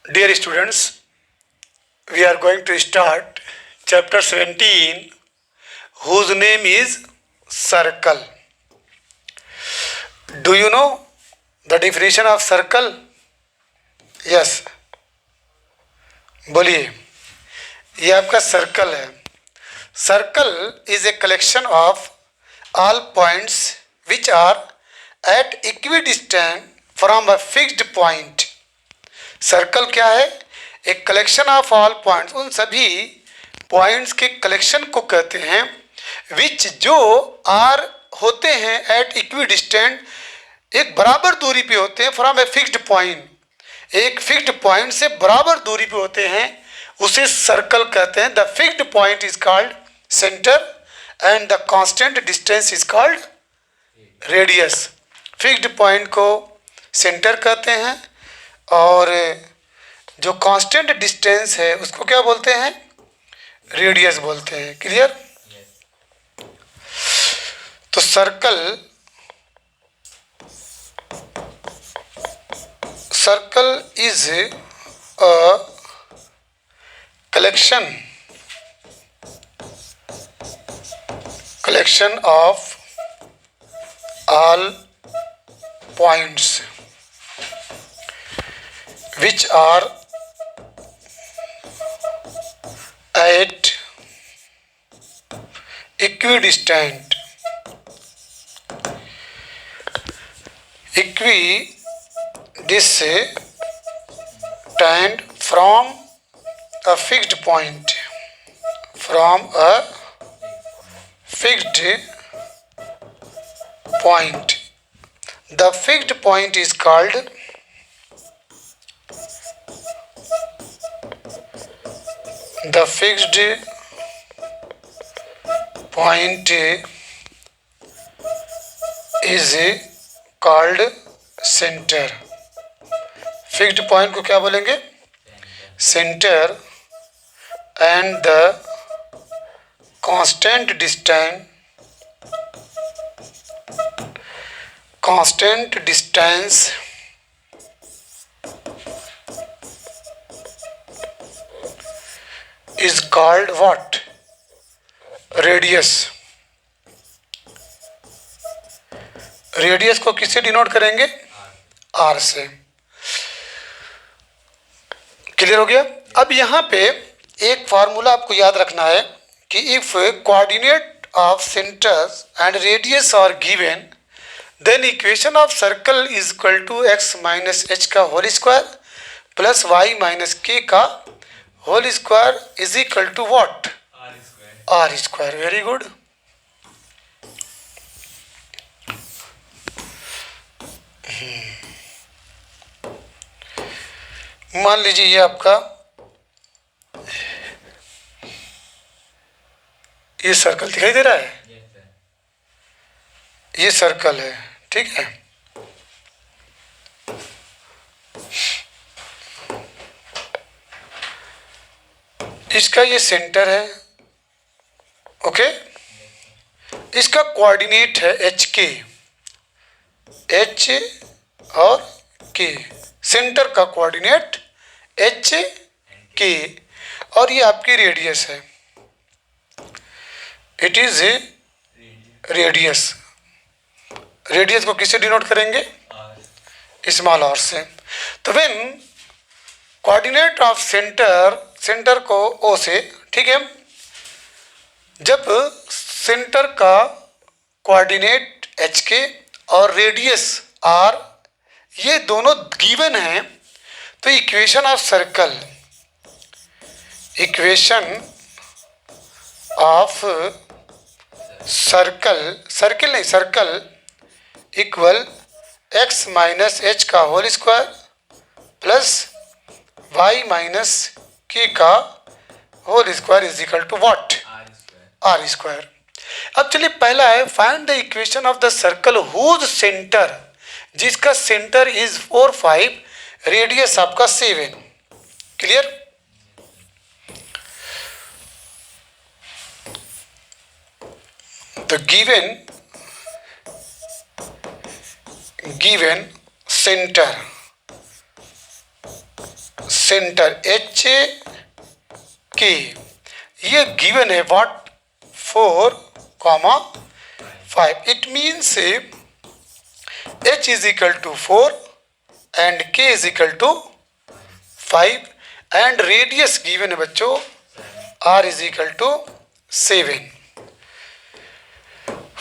Dear students, we are going to start chapter 17, whose name is circle. Do you know the definition of circle? Yes. बोलिए, ये आपका circle है. Circle is a collection of all points which are at equidistant from a fixed point. Circle क्या है? एक collection of all points, उन सभी points के कलेक्शन को कहते हैं विच जो आर होते हैं एट इक्विडिस्टेंट, एक बराबर दूरी पे होते हैं फ्रॉम ए फिक्स्ड पॉइंट, एक फिक्स्ड पॉइंट से बराबर दूरी पे होते हैं, उसे सर्कल कहते हैं. The fixed point is called centre and the constant distance is called radius. Fixed point को सेंटर कहते हैं और जो कांस्टेंट डिस्टेंस है उसको क्या बोलते हैं? रेडियस बोलते हैं. क्लियर? तो circle is a collection of all points which are at equidistant from a fixed point, the fixed point is called centre. Fixed point को क्या बोलेंगे? Centre. And the constant distance is called what? Radius. Radius को किससे denote करेंगे? Are से. Clear हो गया? अब यहाँ पे एक फार्मूला आपको याद रखना है कि if coordinate of centres and radius R given, then equation of circle is equal to X minus H का whole square plus Y minus K का whole square is equal to what? R square. Very good. मान लीजिए ये आपका ये circle दिखाई दे रहा है. ये सर्कल है, ठीक है. इसका ये सेंटर है. ओके. इसका कोऑर्डिनेट है एच के, एच और के. सेंटर का कोऑर्डिनेट एच के और ये आपकी रेडियस है. It is a radius. Radius को किससे डिनोट करेंगे? स्मॉल आर से. तो व्हेन कोऑर्डिनेट ऑफ सेंटर को ओ से, ठीक है, जब सेंटर का कोऑर्डिनेट एच के और रेडियस आर ये दोनों गिवन हैं, तो equation of circle equal X minus H का whole square plus Y minus K का whole square is equal to what? R square. अब चलिए पहला है find the equation of the circle whose centre, जिसका सेंटर इज 4 5, रेडियस आपका 7. Clear? तो given center centre H के, ये गिवन है what 4,5. It means h is equal to 4 and k is equal to 5 and radius given है बच्चों r is equal to 7.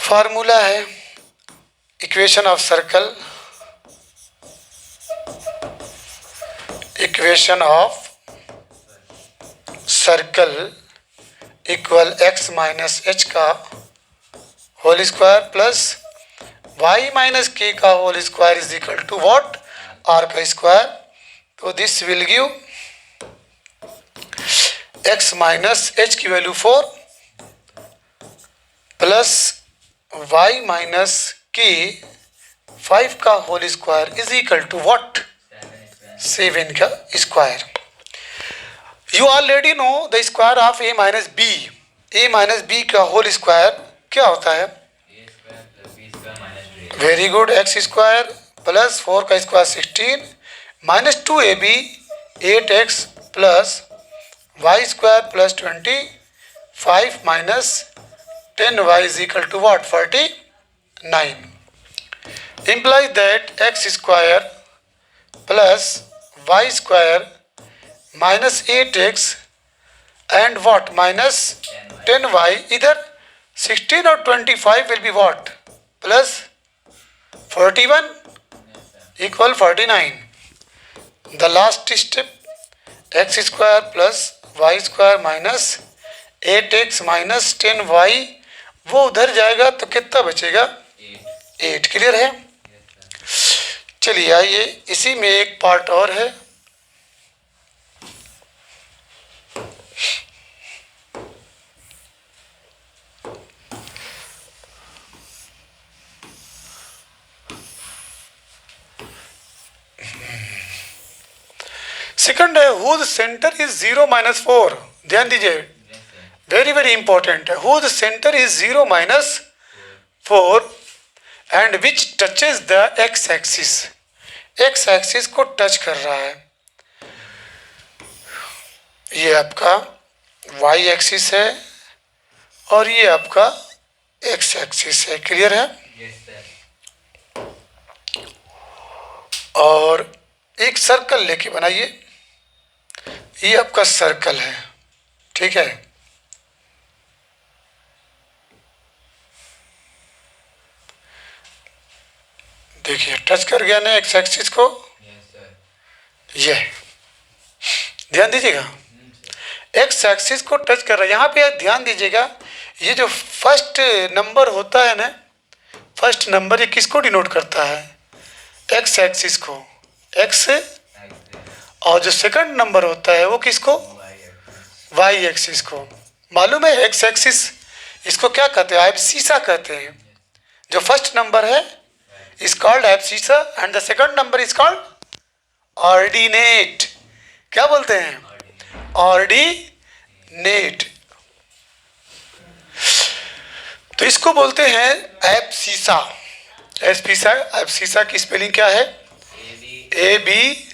Formula है equation of circle, equation of circle equal x minus H का whole square plus y minus K का whole square is equal to what r का square. तो this will give x minus H की value 4 plus y minus K 5 का whole square is equal to what 7 का square. You already know the square of a minus b. a minus b का whole square क्या होता है? Very good, x square plus 4 का square 16 minus 2ab 8x plus Y square plus 25 minus 10y is equal to what 49. Implies that x square plus y square minus 8x and what minus 10y, इधर 16 और 25 will be what plus 41 equal 49. The last step x square plus y square minus 8x minus 10y, वो उधर जाएगा तो कितना बचेगा 8. Clear है? चलिए आइए इसी में एक पार्ट और है. सेकंड है हुज सेंटर इज 0 माइनस 4. ध्यान दीजिए, वेरी वेरी इंपॉर्टेंट है. Whose centre is 0 minus 4 and which touches the x axis. X axis को टच कर रहा है. ये आपका वाई एक्सिस है और ये आपका एक्स एक्सिस है. क्लियर है? और एक सर्कल लेके बनाइए. ये आपका सर्कल है, ठीक है. देखिए टच कर गया ना एक्स एक्सिस को. ये ध्यान दीजिएगा, एक्स एक्सिस को टच कर रहा है. यहाँ पे ध्यान दीजिएगा, ये जो फर्स्ट नंबर होता है ना, फर्स्ट नंबर ये किसको डिनोट करता है? एक्स एक्सिस को, एक्स. और जो सेकंड नंबर होता है वो किसको? वाई एक्सिस को. मालूम है एक्स एक्सिस इसको क्या कहते हैं? एब्सीसा कहते हैं. जो फर्स्ट नंबर है is called abscissa and the second number is called ordinate. क्या बोलते हैं? ऑर्डिनेट. तो इसको बोलते हैं एब्सीसा. एब्सीसा, एब्सीसा की स्पेलिंग क्या है? ABSCISSA.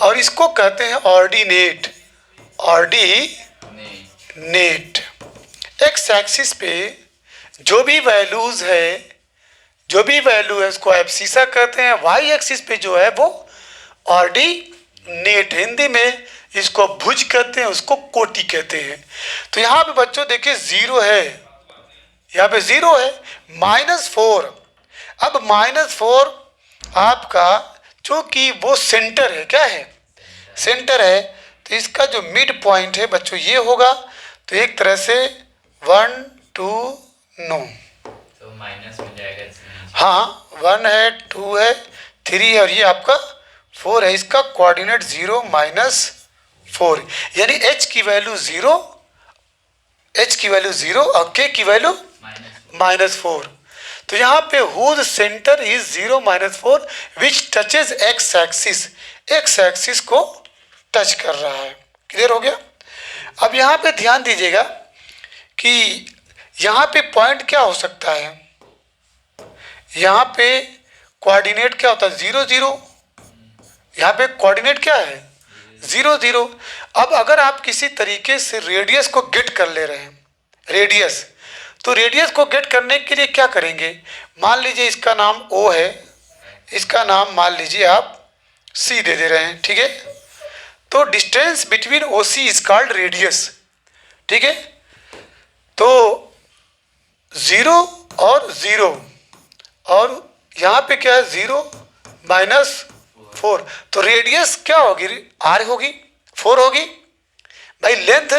और इसको कहते हैं ऑर्डिनेट. ऑर्डिनेट. एक्स एक्सिस पे जो भी वैल्यूज है, जो भी वैल्यू है उसको एब्सीसा कहते हैं. वाई एक्सिस पे जो है वो ऑर्डिनेट. हिंदी में इसको भुज कहते हैं, उसको कोटि कहते हैं. तो यहाँ पे बच्चों देखिए 0 है, यहाँ पे 0 है. -4. अब -4 आपका चूंकि वो सेंटर है, क्या है? सेंटर है. तो इसका जो मिड पॉइंट है बच्चों ये होगा. तो एक तरह से 1 2 9, तो माइनस हो जाएगा. हाँ 1 है, 2 है, 3 है और ये आपका 4 है. इसका कोऑर्डिनेट 0 -4, यानी h की वैल्यू 0, h की वैल्यू 0 और k की वैल्यू -4. तो यहाँ पे whose centre is 0 -4 which touches x axis. X axis को टच कर रहा है. क्लियर हो गया? अब यहाँ पे ध्यान दीजिएगा कि यहाँ पे पॉइंट क्या हो सकता है. यहाँ पे कोऑर्डिनेट क्या होता है? 0 0 यहाँ पे कोऑर्डिनेट क्या है, 0 0। अब अगर आप किसी तरीके से रेडियस को गेट कर ले रहे हैं, रेडियस, तो रेडियस को गेट करने के लिए क्या करेंगे, मान लीजिए इसका नाम O है, इसका नाम मान लीजिए आप C दे दे रहे हैं, ठीक है। तो distance between OC is called radius, ठीक है। तो 0 और 0 और यहाँ पे क्या है 0 -4, तो रेडियस क्या होगी, R होगी, 4 होगी भाई। Length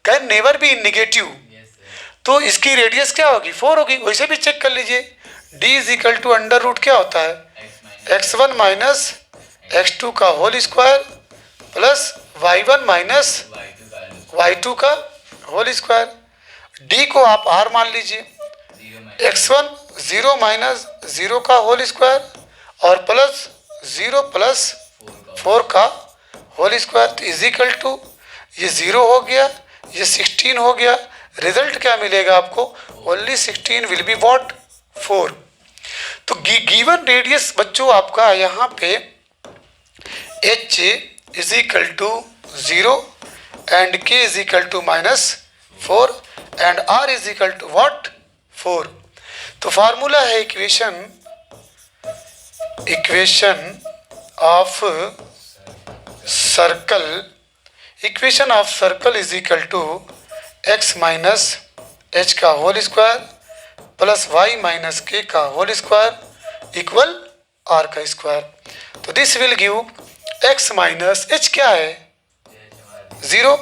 can never be negative, तो इसकी रेडियस क्या होगी, 4 होगी। वैसे भी चेक कर लीजिए, D is equal to under root क्या होता है, x1 माइनस x2 का whole square plus y1 minus y2 का होल स्क्वायर। D को आप R मान लीजिए, x1 0 माइनस 0 का होल स्क्वायर और प्लस 0 प्लस 4 का होल स्क्वायर, तो इज इक्वल टू ये 0 हो गया, ये 16 हो गया। रिजल्ट क्या मिलेगा आपको, ओनली 16 विल बी व्हाट, 4। तो गिवन रेडियस बच्चों आपका यहाँ पे h is equal to 0 and k is equal to -4 and r is equal to what, 4। तो फार्मूला है equation of circle is equal to x minus h का whole square plus y minus k का whole square equal r का square. तो this will give x minus h क्या है 0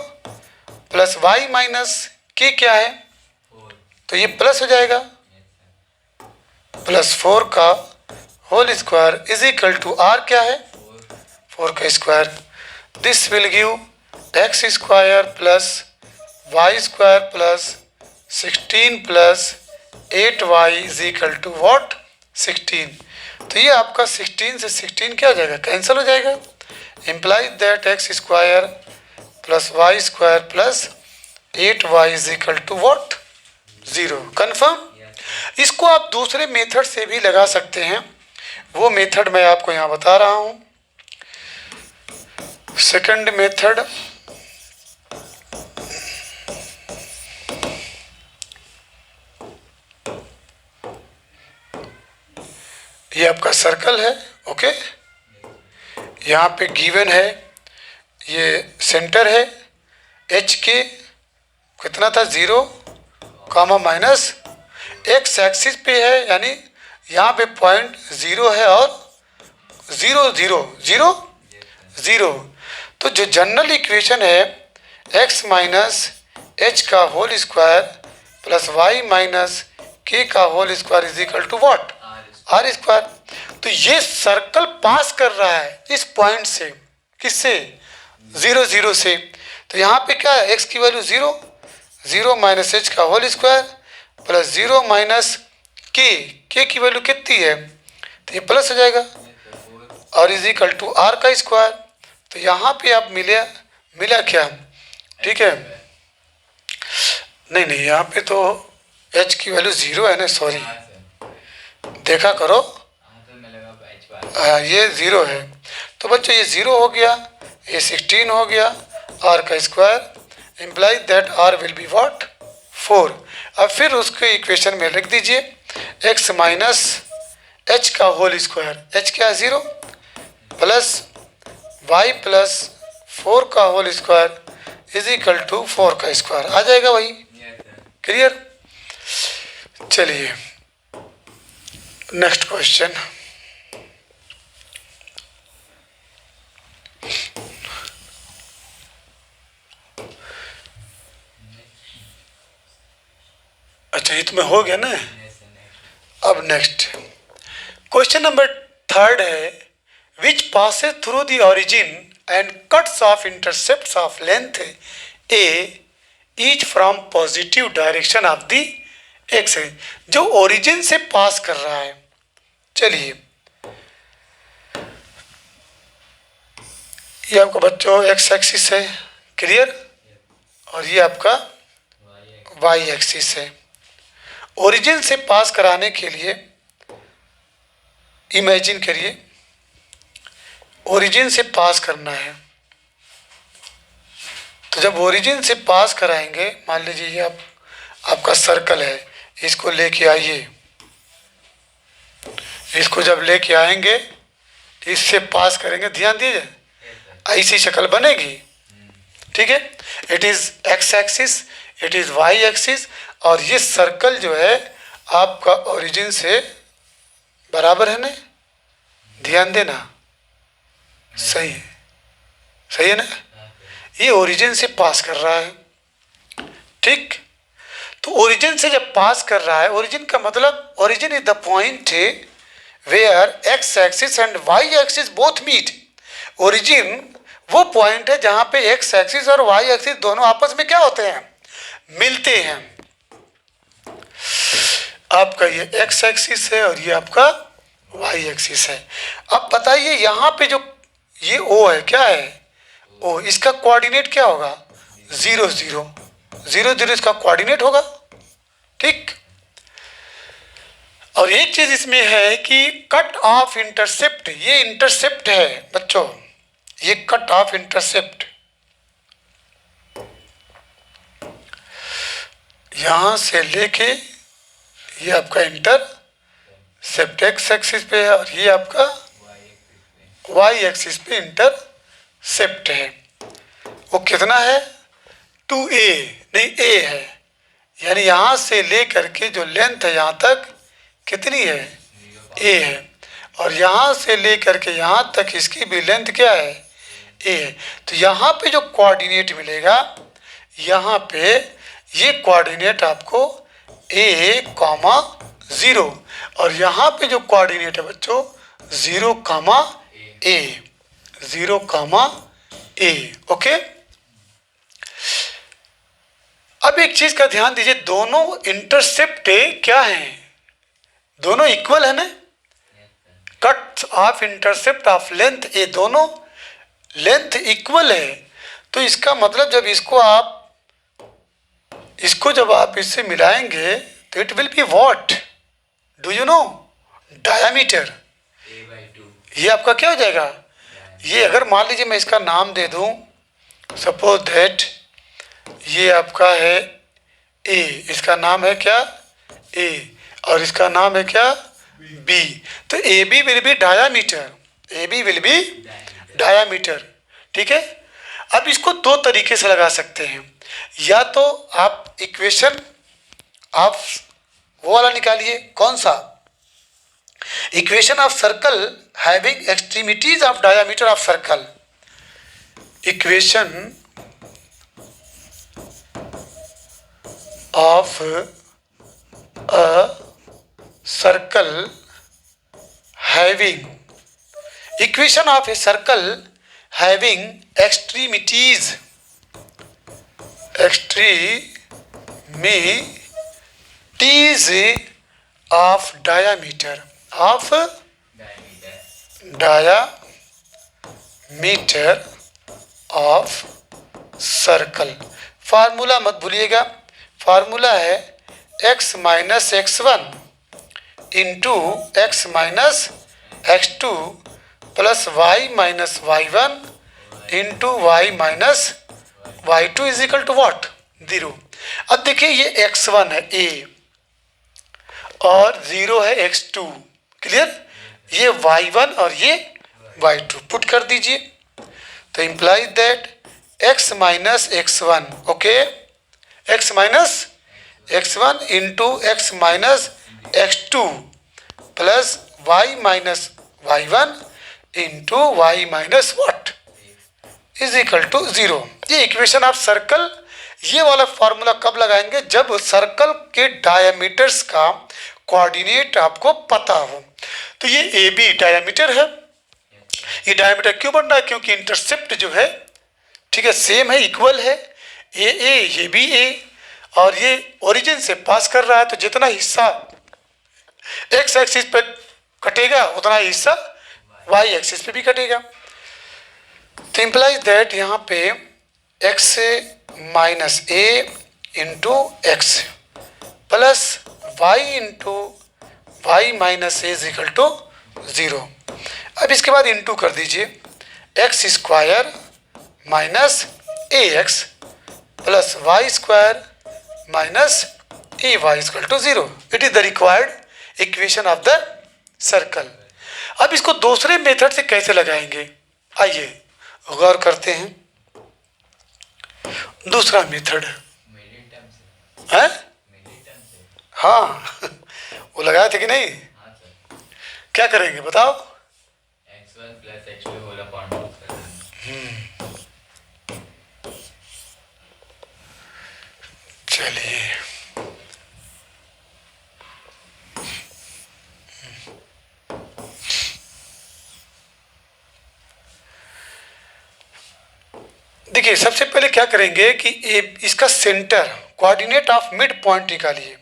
plus y minus k क्या है, तो ये प्लस हो जाएगा, प्लस 4 का whole square is equal to r क्या है, 4 का square. This will give x square plus y square plus 16 plus 8y is equal to what, 16। तो ये आपका 16 से 16 क्या हो जाएगा, कैंसिल हो जाएगा। Implies that x square plus y square plus 8y is equal to what, 0। Confirm. इसको आप दूसरे मेथड से भी लगा सकते हैं, वो मेथड मैं आपको यहाँ बता रहा हूँ। सेकंड मेथड, ये आपका सर्कल है, ओके। यहाँ पे गिवन है, ये सेंटर है, एच के कितना था 0 कामा माइनस, एक्स एक्सिस पे है, यानी यहाँ पे पॉइंट 0 है और 0 0 0 0। तो जो जनरल इक्वेशन है x माइनस एच का whole square plus Y minus K का whole square is equal to what, R square. तो ये सर्कल पास कर रहा है इस पॉइंट से, किससे, 0 0 से। तो यहाँ पे क्या है, x की वैल्यू 0 0 माइनस एच का होल स्क्वायर प्लस 0 माइनस के की वैल्यू कितनी है, तो ये प्लस हो जाएगा और इज इक्वल टू आर का स्क्वायर। तो यहाँ पे आप मिला क्या, ठीक है, नहीं यहाँ पे तो h की वैल्यू 0 है ना, सॉरी देखा करो, ये 0 है। तो बच्चों ये 0 हो गया, ये 16 हो गया, r का square implies that r will be what, 4। अब फिर उसके इक्वेशन में लिख दीजिए x माइनस एच का होल स्क्वायर, h क्या है 0 प्लस y प्लस 4 का whole square is equal to 4 का स्क्वायर। आ जाएगा वही, क्लियर। चलिए नेक्स्ट क्वेश्चन, अच्छा ये तुम्हें हो गया ना। अब नेक्स्ट क्वेश्चन नंबर 3 है, विच passes through the origin and cuts of intercepts of length A each from positive direction of the x, जो ओरिजिन से पास कर रहा है। चलिए ये आपका बच्चों एक्स एक्सिस है, क्लियर, और ये आपका वाई एक्सिस है। ओरिजिन से पास कराने के लिए इमेजिन करिए ओरिजिन से पास करना है। तो जब ओरिजिन से पास कराएंगे, मान लीजिए ये आपका सर्कल है, इसको लेके आइए, इसको जब लेके आएंगे तो इससे पास करेंगे, ध्यान दीजिए ऐसी शक्ल बनेगी, ठीक है। It is X axis, it is Y axis, और ये सर्कल जो है आपका ओरिजिन से बराबर है ना, ध्यान देना, सही है, सही है ना, ये ओरिजिन से पास कर रहा है, ठीक। तो ओरिजिन से जब पास कर रहा है, ओरिजिन का मतलब origin is the point where X axis and Y axis both meet. Origin वो पॉइंट है जहां पे एक्स एक्सिस और वाई एक्सिस दोनों आपस में क्या होते हैं, मिलते हैं। आपका ये एक्स एक्सिस है और ये आपका वाई एक्सिस है। अब बताइए यहाँ पे जो ये ओ है, क्या है ओ, इसका कोऑर्डिनेट क्या होगा, 0 0 0 0 इसका कोऑर्डिनेट होगा, ठीक। और एक चीज इसमें है कि कट ऑफ इंटरसेप्ट, ये इंटरसेप्ट है बच्चों, ये कट ऑफ इंटरसेप्ट यहां से लेके ये आपका इंटरसेप्ट एक्स एक्सिस पे है और ये आपका वाई एक्सिस पे इंटरसेप्ट है। वो कितना है, 2a, नहीं a है, यानी यहां से लेकर के जो लेंथ है यहां तक कितनी है, a है, और यहां से लेकर के यहां तक इसकी भी लेंथ क्या है, a है। तो यहाँ पे जो कोऑर्डिनेट मिलेगा, यहाँ पे ये कोऑर्डिनेट आपको a, 0, और यहाँ पे जो कोऑर्डिनेट है बच्चों 0, a, 0, a, ओके। अब एक चीज का ध्यान दीजिए, दोनों इंटरसेप्ट क्या हैं, दोनों इक्वल है ना, cut off intercept of length A, दोनों लेंथ इक्वल है। तो इसका मतलब जब इसको जब आप इससे मिलाएंगे तो it will be what, do you know, diameter. ये आपका क्या हो जाएगा, ये अगर मान लीजिए मैं इसका नाम दे दूं, सपोज दैट ये आपका है ए, इसका नाम है क्या ए, और इसका नाम है क्या बी, तो A B will be diameter, A B will be diameter, ठीक है। अब इसको दो तरीके से लगा सकते हैं, या तो आप इक्वेशन आप वो वाला निकालिए, कौन सा, equation of circle having extremities of diameter of circle, equation of a circle having, equation of a circle having extremities of diameter of circle। Formula मत भूलिएगा, फार्मूला है x minus x1 into x minus x2 plus y minus y1 into Y minus y2 is equal to what, 0। अब देखिए ये x1 है a और 0 है x2, clear, ये y1 और ये y2 पुट कर दीजिए, तो implies that x minus x1, okay, x minus x1 into x minus x2 plus y minus y1 into Y minus what is equal to 0। ये इक्वेशन ऑफ सर्कल, ये वाला formula कब लगाएंगे, जब सर्कल के डायमीटर्स का कोऑर्डिनेट आपको पता हो। तो ये ए बी डायमीटर है, ये डायमीटर क्यों बन रहा है, क्योंकि इंटरसेप्ट जो है, ठीक है, सेम है, इक्वल है, ए ये भी ए, और ये ओरिजिन से पास कर रहा है, तो जितना हिस्सा एक्स एक्सिस पे कटेगा उतना ही हिस्सा वाई एक्सिस पे भी कटेगा। तो इम्प्लाइज दैट यहाँ पे X minus A into X plus Y into Y minus A is equal to 0। अब इसके बाद इंटू कर दीजिए, X square minus A X plus Y square minus A Y equal to 0. It is the required equation of the circle. अब इसको दूसरे method से कैसे लगाएंगे, आइए गौर करते हैं. दूसरा मेथड मिडिल टर्म से है, मिडिल टर्म से हाँ वो लगाए थे कि नहीं, हाँ सर. क्या करेंगे बताओ. x1 plus x2 whole upon 2 कर देंगे. चलिए देखिए, सबसे पहले क्या करेंगे कि इसका centre coordinate of mid point निकालिए.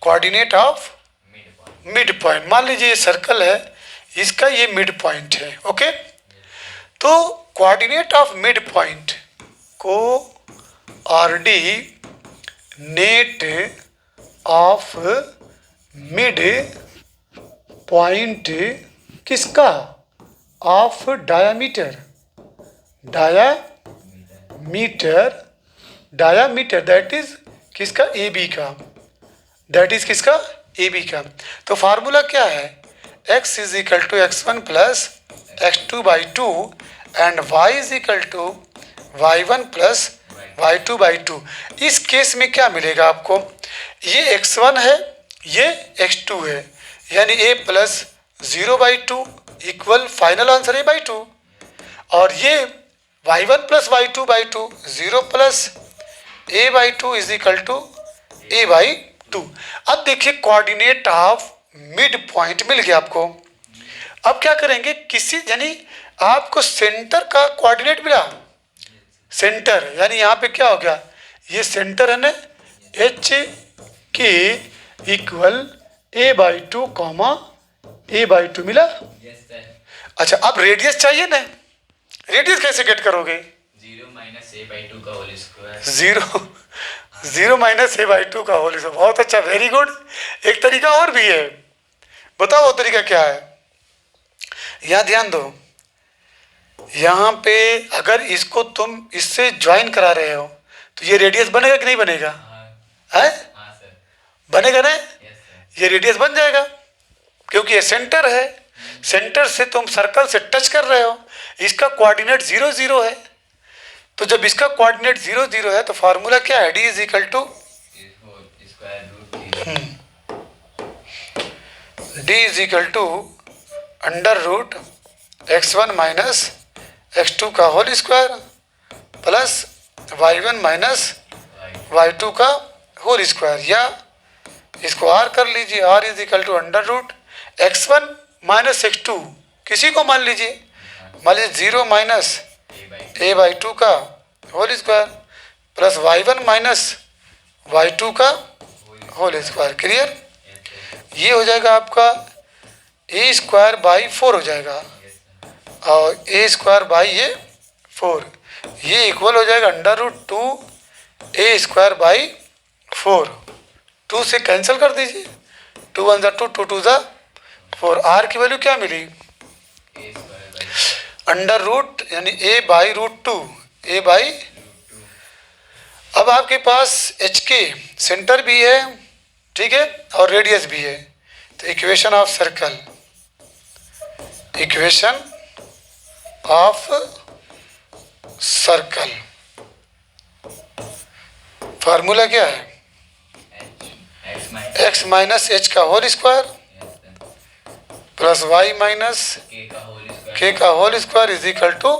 Coordinate of mid point mid point, मान लीजिए ये सर्कल है, इसका ये मिड पॉइंट है. ओके, तो कोऑर्डिनेट ऑफ मिड पॉइंट को ordinate of mid point किसका, of diameter, diameter that is किसका, ए बी का, दैट इज किसका, ए बी का. तो फार्मूला क्या है, x is equal to x1 plus x2 by 2 and y is equal to y1 plus y2 by 2. इस case में क्या मिलेगा आपको, ये x1 है, ये x2 है, यानी a plus 0 by 2 equal final answer a by 2, और ये y1 plus y2 by 2 0 plus a by 2 is equal to a by 2. अब देखिए कोऑर्डिनेट ऑफ मिड पॉइंट मिल गया आपको. अब क्या करेंगे, किसी यानी आपको सेंटर का कोऑर्डिनेट मिला, सेंटर यानी यहाँ पे क्या हो गया, ये सेंटर है ना, एच के equal a by 2 comma a by 2 मिला. Yes sir. अच्छा, अब रेडियस चाहिए ना, रेडियस कैसे गेट करोगे, 0 माइनस a बाई 2 का whole square. Zero minus A by 2 का होल स्क्वायर. बहुत अच्छा, वेरी गुड. एक तरीका और भी है, बताओ वो तरीका क्या है. यहाँ ध्यान दो, यहाँ पे अगर इसको तुम इससे ज्वाइन करा रहे हो तो ये रेडियस बनेगा कि नहीं बनेगा, हाँ है हाँ सर. बनेगा ना, यस सर. ये रेडियस बन जाएगा क्योंकि ये सेंटर है. सेंटर से तुम सर्कल से टच कर रहे हो, इसका कोऑर्डिनेट 0 0 है. तो जब इसका कोऑर्डिनेट 0 0 है तो फार्मूला क्या है, D is equal to square root D is equal to under root x1 minus x2 का whole square plus y1 minus y2 का होल स्क्वायर, या इसको r कर लीजिए, r is equal to under root x1 minus x2 किसी को मान लीजिए, 0 माइनस a बाई 2 का whole square plus y1 minus y2 का होल स्क्वायर. क्लियर, ये हो जाएगा आपका a स्क्वायर बाई 4 हो जाएगा, और a स्क्वायर बाई ये 4, ये इक्वल हो जाएगा under root 2 a square by 4. 2 से कैंसिल कर दीजिए, 2 1 ज़ा 2 2 2 ज़ा 4. r की वैल्यू क्या मिली, a square by under root यानी a by root 2, a by. अब आपके पास एच के सेंटर भी है, ठीक है, और रेडियस भी है. तो equation of circle, equation of circle formula क्या है, x minus x minus H का whole square plus y minus k का होल स्क्वायर. k का whole square is equal to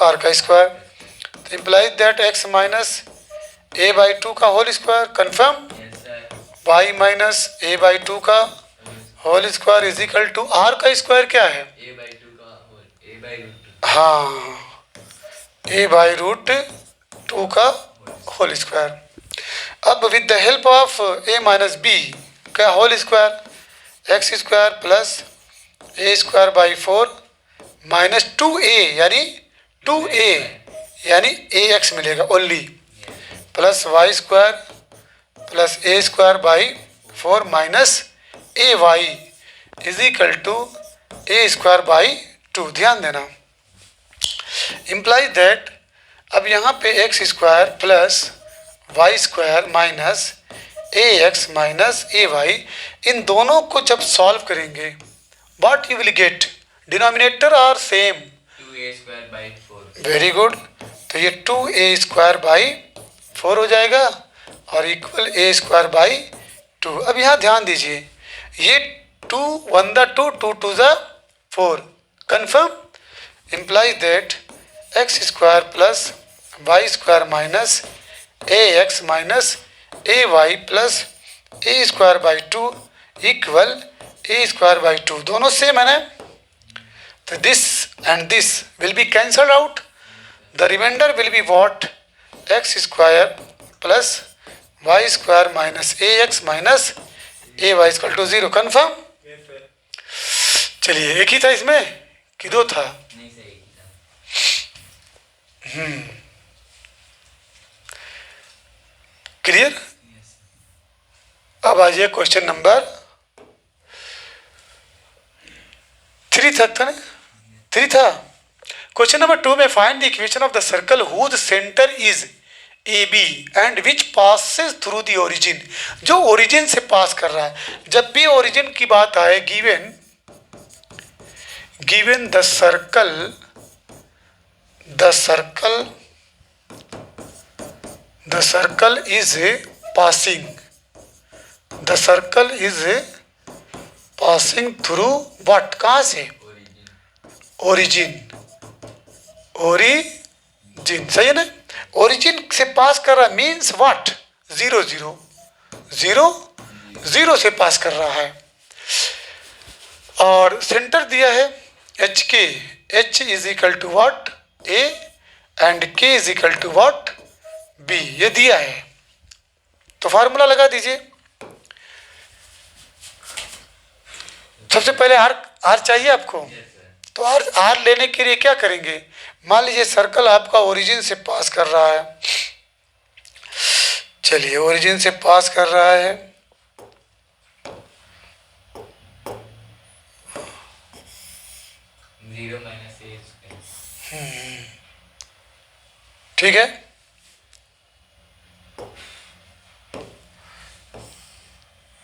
r का स्क्वायर. तो implies that x minus a by 2 का whole square confirm, yes sir. y minus a by 2 का whole square is equal to r का square क्या है, a by 2 का whole a by root 2. हाँ a by root 2 का whole square. अब with the help of a minus b का whole square X square plus a square by 4 minus 2a यानी ax मिलेगा only, plus Y square plus a square by 4 minus ay is equal to a square by 2. ध्यान देना, implies that, अब यहाँ पे X square plus Y square minus A X minus A Y, इन दोनों को जब सॉल्व करेंगे what you will get, denominator are same, 2a square by 4. Very good, तो ये 2a स्क्वायर बाई 4 हो जाएगा और इक्वल a स्क्वायर बाई 2। अब यहाँ ध्यान दीजिए, ये 2 1 the 2 2 2 the 4, confirm, implies that X square plus Y square minus A X minus A Y plus A square by 2 equal A square by 2, दोनों same है ना, तो this and this will be cancelled out, the reminder will be what, X square plus Y square minus A X minus A Y equal to 0, confirm. चलिए, एक ही था इसमें कि दो था? नहीं सही था। क्लियर। Yes. अब आ जाइए क्वेश्चन नंबर 3 था ना, 3 था। क्वेश्चन नंबर 2 में find the equation of the circle whose centre is A B and which passes through the origin, जो ओरिजिन से पास कर रहा है। जब भी ओरिजिन की बात आए, given the circle is passing through what, कहाँ से, ओरिजिन, सही है ना, ओरिजिन से पास कर रहा है मीन्स व्हाट, 0 0 0 0 से पास कर रहा है, और सेंटर दिया है H K, H is equal to what, A and K is equal to what, B, ये दिया है। तो फार्मूला लगा दीजिए। सबसे पहले आर चाहिए आपको, तो आर लेने के लिए क्या करेंगे, मान लीजिए सर्कल आपका ओरिजिन से पास कर रहा है, चलिए ओरिजिन से पास कर रहा है, जीरो माइनस ए स्क्वायर, ठीक है,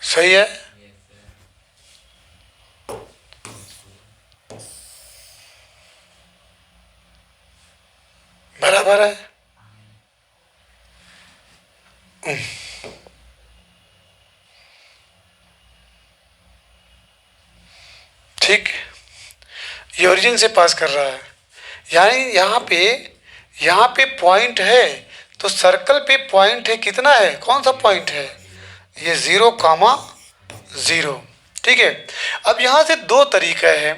सही है, yes sir. बराबर है। ठीक, ये ओरिजिन से पास कर रहा है, यानी यहाँ पे पॉइंट है, तो सर्कल पे पॉइंट है, कितना है, कौन सा पॉइंट है, ये 0, 0, ठीक है। अब यहाँ से दो तरीका है,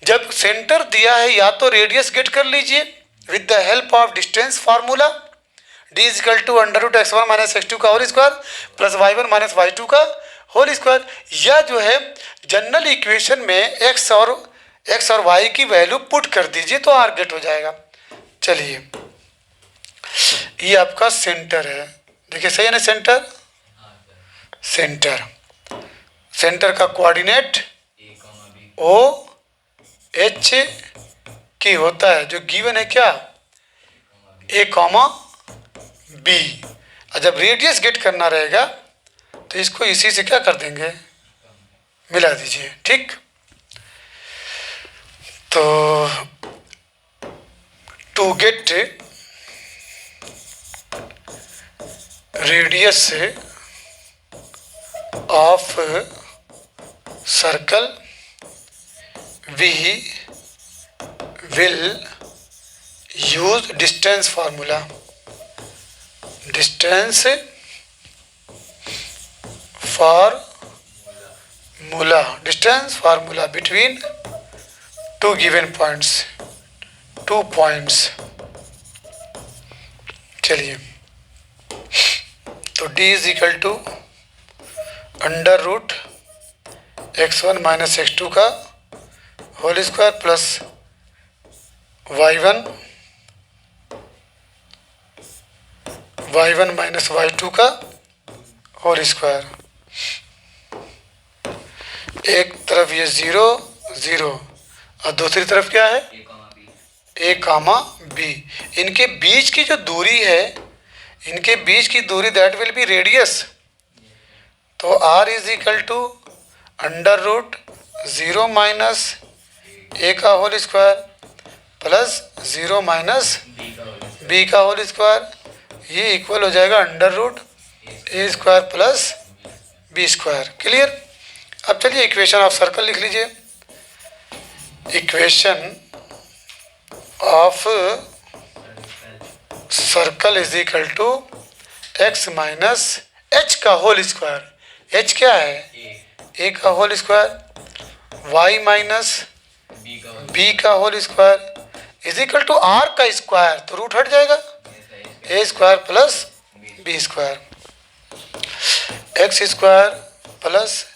जब सेंटर दिया है या तो रेडियस गेट कर लीजिए with the help of distance formula, d is equal to √ x1 minus x2 का whole square plus y1 minus y2 का होल स्क्वायर, या जो है जनरल इक्वेशन में x और y की वैल्यू पुट कर दीजिए तो आर गेट हो जाएगा। चलिए, ये आपका सेंटर है, देखिए सही है ना, सेंटर का कोऑर्डिनेट ओ एच की होता है, जो गिवन है क्या, ए कॉमा बी, और जब रेडियस गेट करना रहेगा तो इसको इसी से क्या कर देंगे, मिला दीजिए, ठीक। तो to get radius of circle we will use distance formula, distance formula between two given points, 2 points. चलिए, तो d is equal to √x1 minus x2 का whole square plus y1 minus y2 का होल स्क्वायर, एक तरफ ये 0 0 और दूसरी तरफ क्या है, ए कामा बी, इनके बीच की जो दूरी है, इनके बीच की दूरी दैट विल बी रेडियस। तो R is equal to under root 0 minus A का whole square plus 0 minus B का होल स्क्वायर, ये इक्वल हो जाएगा under root A square plus B square. Clear. अब चलिए इक्वेशन ऑफ सर्कल लिख लीजिए। Equation of circle is equal to X minus H का होल स्क्वायर, एच क्या है, ए का whole square, Y minus B का whole square is equal to R का स्क्वायर, तो रूट हट जाएगा, A square plus B square, X square plus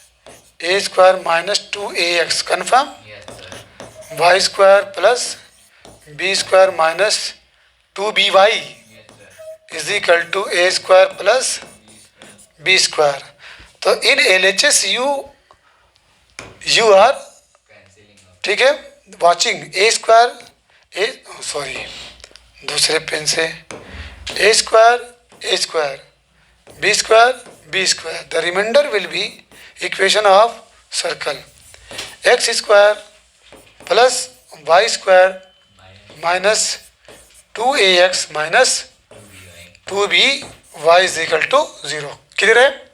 A square minus 2ax confirm, Y square plus B square minus 2by is equal to A square plus B square. तो in LHS you are, ठीक है, watching A square A, sorry दूसरे pen से, A square B square, the reminder will be equation of circle X square plus Y square minus 2ax minus 2by is equal to 0। Clear है।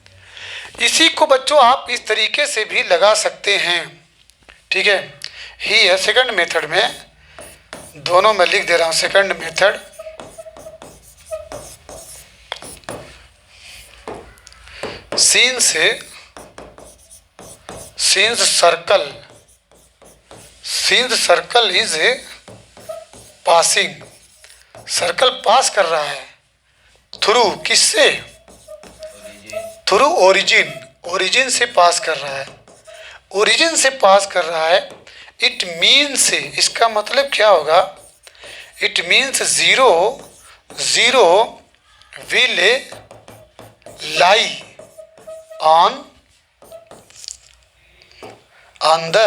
इसी को बच्चों आप इस तरीके से भी लगा सकते हैं, ठीक है। ही है सेकंड मेथड में, दोनों में लिख दे रहा हूँ। Second method, since circle is passing, circle पास कर रहा है थ्रू किससे, थ्रू ओरिजिन से पास कर रहा है, ओरिजिन से पास कर रहा है। इट मीन्स, इसका मतलब क्या होगा, it means zero will lie on the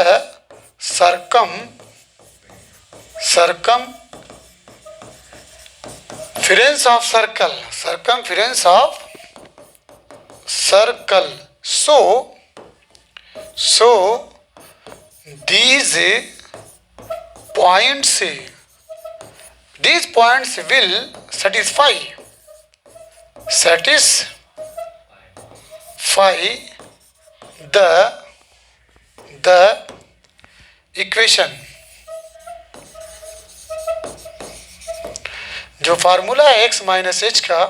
circumference of circle, so these points will satisfy the equation. जो फार्मूला है एक्स माइनस एच का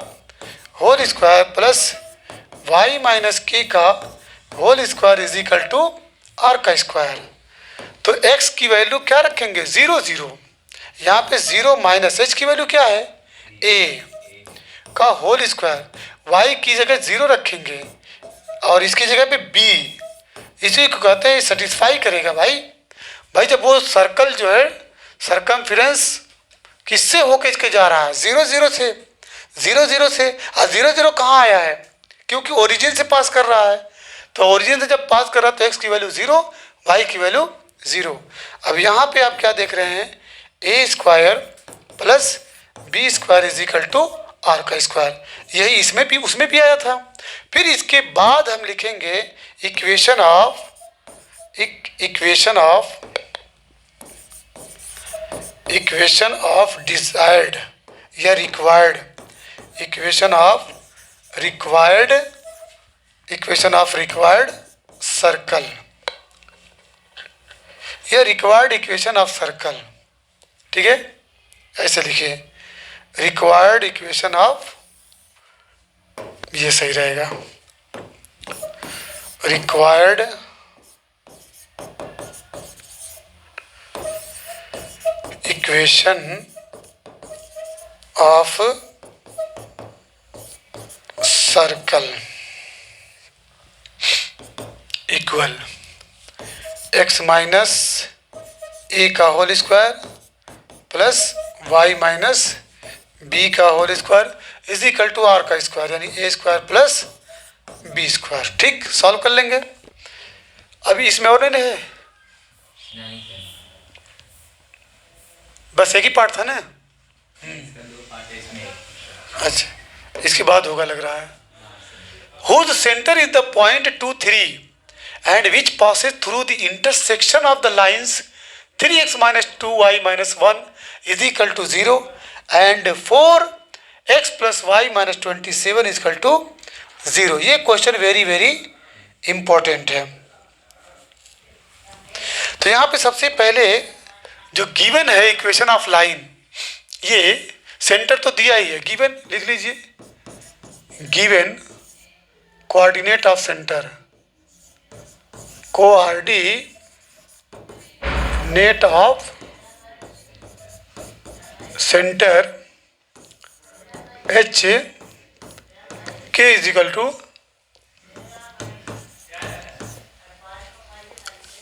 whole square plus Y minus K का whole square is equal to R का square. तो X की value क्या रखेंगे, 0 यहाँ पे 0 माइनस एच की वैल्यू क्या है, ए का होल स्क्वायर, वाई की जगह 0 रखेंगे और इसकी जगह पे बी, इसी को कहते हैं सेटिस्फाई करेगा। भाई जब वो सर्कल जो है सरकमफेरेंस किससे होकर इसके जा रहा है, 0 से, और 0 कहाँ आया है, क्योंकि ओरिजिन से पास कर रहा है। तो ओरिजिन से जब पास कर रहा है तो एक्स की वैल्यू 0, वाई की वैल्यू 0। अब यहाँ पे आप क्या देख रहे हैं, A square plus B square is equal to R का स्क्वायर, यही इसमें भी उसमें भी आया था। फिर इसके बाद हम लिखेंगे इक्वेशन ऑफ डिजायर्ड या required, equation of required circle या रिक्वायर्ड इक्वेशन ऑफ सर्कल, ठीक है। ऐसे लिखिए रिक्वायर्ड इक्वेशन ऑफ, ये सही रहेगा, required equation of circle equal X minus A का whole square plus Y minus B का whole square is equal to R का स्क्वायर, यानी A square plus B square. ठीक, सॉल्व कर लेंगे। अभी इसमें और नहीं है, बस एक ही पार्ट था ना? इसका 2 पार्ट है इसमें। अच्छा, इसके बाद होगा लग रहा है। whose center is the point 2 3 and which passes through the intersection of the lines 3x minus 2y minus 1 is equal to 0 and 4x plus y minus 27 is equal to 0। ये क्वेश्चन वेरी वेरी इंपॉर्टेंट है। तो यहाँ पे सबसे पहले जो given है equation of line, ये सेंटर तो दिया ही है, गिवन लिख लीजिए, given coordinate of centre, coordinate of centre H के इज इक्वल टू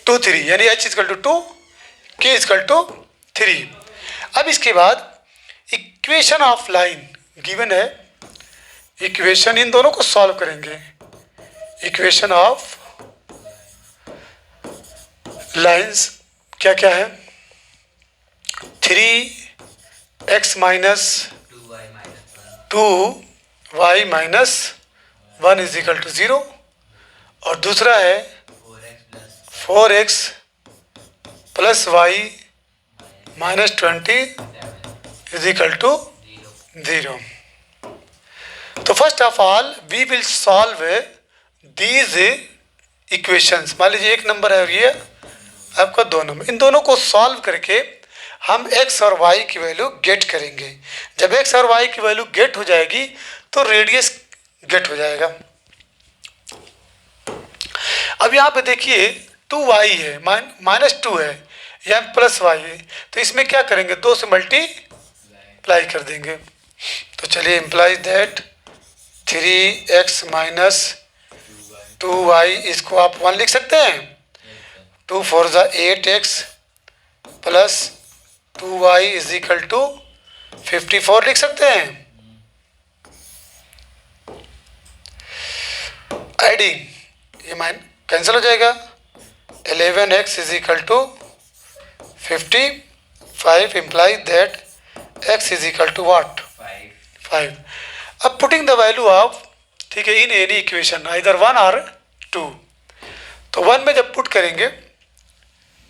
2 3, यानी एच इजकल टू 2, के इजकल टू 3। अब इसके बाद इक्वेशन ऑफ लाइन गिवन है, इक्वेशन इन दोनों को सॉल्व करेंगे। इक्वेशन ऑफ लाइंस क्या क्या है? 3x minus 2y minus 1 is equal to 0, और दूसरा है 4x plus y minus 20 is equal to 0। तो first of all we will solve these equations. मान लीजिए एक नंबर है ये आपका 2 नंबर, इन दोनों को सॉल्व करके हम x और y की वैल्यू गेट करेंगे। जब x और y की वैल्यू गेट हो जाएगी तो रेडियस गेट हो जाएगा। अब यहाँ पे देखिए 2y है, माइनस 2 है, यहाँ प्लस y है, तो इसमें क्या करेंगे? 2 से मल्टीप्लाई कर देंगे। तो चलिए implies that 3x minus 2y, इसको आप 1 लिख सकते हैं। 2 4 ज़ा 8x plus 2y is equal to 54 लिख सकते हैं। एडिंग ये माइन कैंसिल हो जाएगा। 11x is equal to 55 implies that x is equal to what? 5। अब पुटिंग द वैल्यू ऑफ, ठीक है, इन एनी इक्वेशन आइदर 1 और 2, तो 1 में जब पुट करेंगे,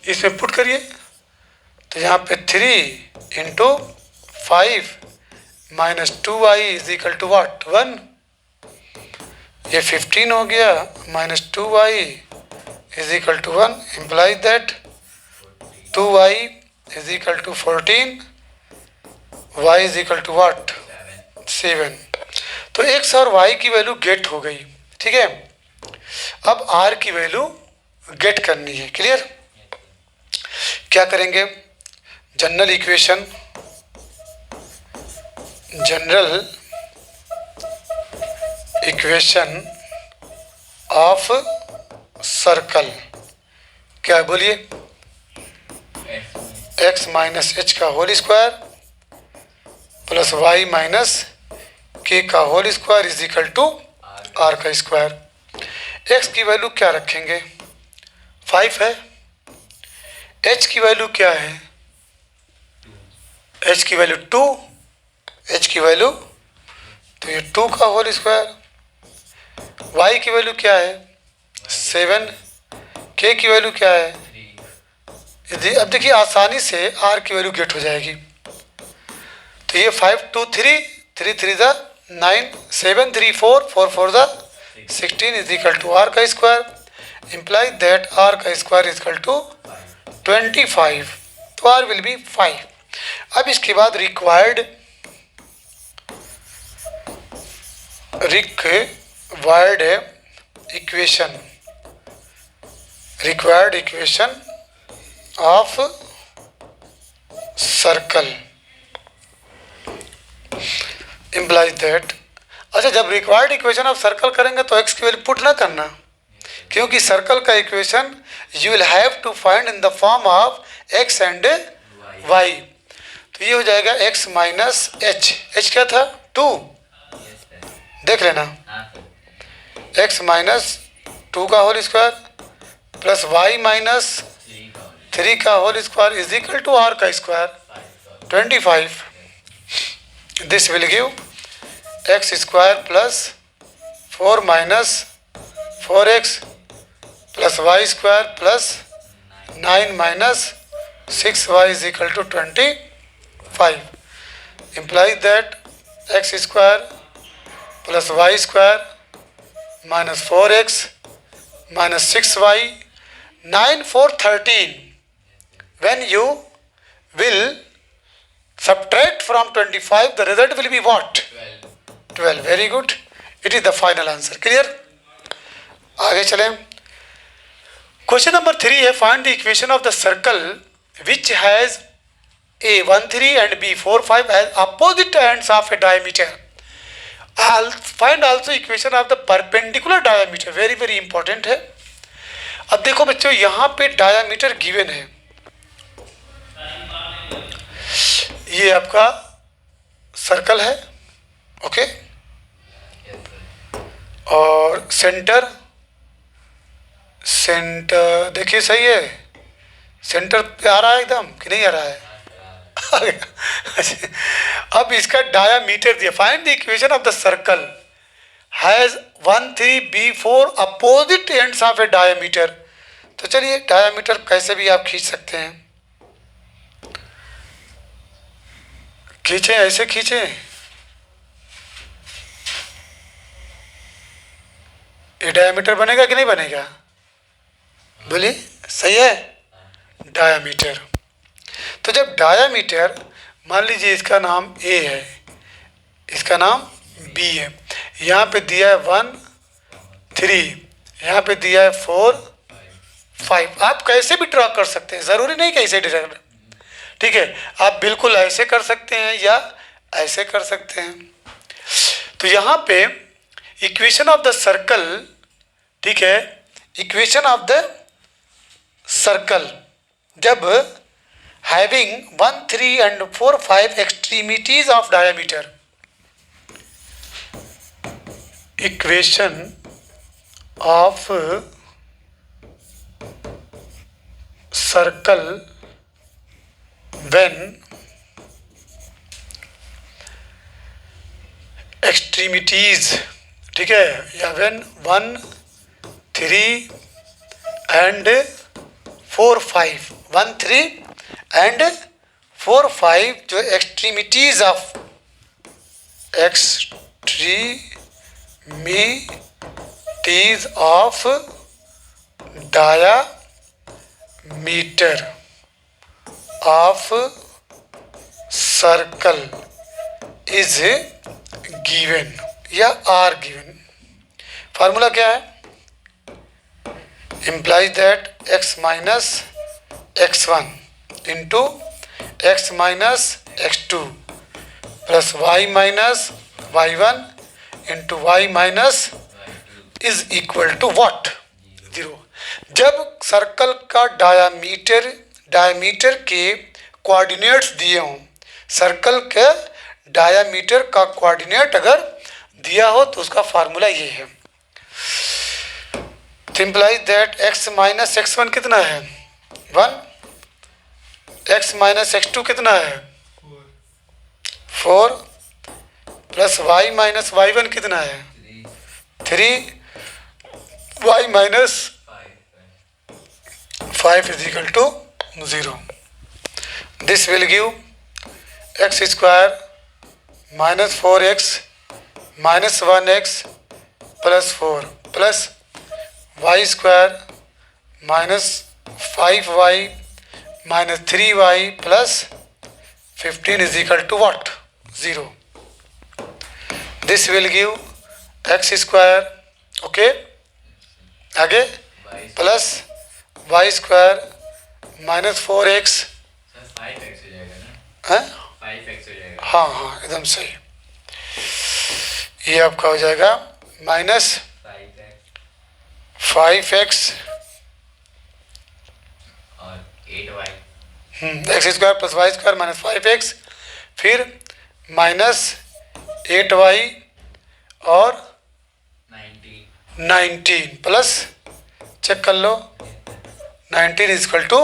इसमें पुट करिए, तो यहाँ पे 3 into 5 minus 2y is equal to what? 1। ये 15 हो गया, minus 2y is equal to 1 implies that 2y is equal to 14, y is equal to what? 7। तो x और y की वैल्यू गेट हो गई, ठीक है। अब r की वैल्यू गेट करनी है, क्लियर? क्या करेंगे? General equation, general equation of circle क्या है बोलिए? x माइनस h का whole square plus y minus k का whole square is equal to r का स्क्वायर। x की वैल्यू क्या रखेंगे? 5 है। h की वैल्यू क्या है? h की वैल्यू 2, h की वैल्यू, तो ये 2 का होल स्क्वायर। y की वैल्यू क्या है? 7। k की वैल्यू क्या है? अब देखिए आसानी से r की वैल्यू गेट हो जाएगी। तो ये 5 2 3 3 3 ज़ा 9 7 3 4 4 4 ज़ा 16 इज इक्वल टू r का स्क्वायर इम्प्लाइज दैट r का स्क्वायर इज इक्वल टू 25। तो r विल बी 5। अब इसके बाद required equation of circle implies that. अच्छा, जब रिक्वायर्ड इक्वेशन ऑफ सर्कल करेंगे तो x की वैल्यू पुट ना करना, क्योंकि सर्कल का equation you will have to find in the form of x and y। तो ये हो जाएगा x माइनस h। h क्या था? 2, देख लेना। x माइनस 2 का whole square plus y minus 3 का whole square is equal to r का square. 25. This will give x square plus 4 minus 4x plus y square plus 9 minus 6y is equal to 25. Implies that x square plus y square minus 4x minus 6y 9 4 13. When you will subtract from 25, the result will be what? 12. Very good. It is the final answer. Clear? आगे चलें. Question number 3 है, find the equation of the circle which has a 1 3 and b 4 5 as opposite ends of a diameter. I'll find also equation of the perpendicular diameter. very important है. अब देखो बच्चों, यहाँ पे diameter given है. ये आपका सर्कल है, ओके, और सेंटर देखिए सही है, सेंटर पे आ रहा है एकदम कि नहीं आ रहा है? अब इसका डायामीटर दिया. Find the equation of the circle has 1 3 b 4 opposite ends of A diameter. तो चलिए डायामीटर कैसे भी आप खींच सकते हैं. खींचे, ऐसे खींचे, ये डायामीटर बनेगा कि नहीं बनेगा? बोलिए, सही है. डायामीटर. तो जब डायामीटर, मान लीजिए इसका नाम ए है, इसका नाम बी है, यहाँ पे दिया है 1 3, यहाँ पे दिया है 4 5. आप कैसे भी ड्रॉ कर सकते हैं, ज़रूरी नहीं कि ऐसे ड्रॉ. ठीक है, आप बिल्कुल ऐसे कर सकते हैं या ऐसे कर सकते हैं. तो यहाँ पे इक्वेशन ऑफ द सर्कल, ठीक है, इक्वेशन ऑफ द सर्कल जब having 1 3 and 4 5 extremities of diameter, equation of circle when extremities, ठीक है, या when 1 3 and 4 5 1 3 and 4 5 जो extremities of diameter of circle is given या are given. फार्मूला क्या है? implies that x minus x1 into x minus x2 plus y minus y1 into y minus is equal to what? 0. जब circle का diameter के coordinates दिए हों, circle के diameter का कोऑर्डिनेट अगर दिया हो तो उसका फार्मूला ये है. implies that x minus x1 कितना है? 1. x minus x2 कितना है? 4 प्लस y minus y1 कितना है? 3. y minus 5 is equal to 0. This will give x square minus 4x minus 1x plus 4 plus y square minus 5y minus 3y plus 15 is equal to what? 0. This will give x square, okay, आगे plus y square minus 4x. 5x हो जाएगा ना? हैं? 5x हो जाएगा. हाँ हाँ एकदम सही. ये आपका हो जाएगा माइनस 5x और 8y. X square plus Y square minus 5x, फिर माइनस 8y और 19 प्लस, चेक कर लो, 19 इज इक्वल टू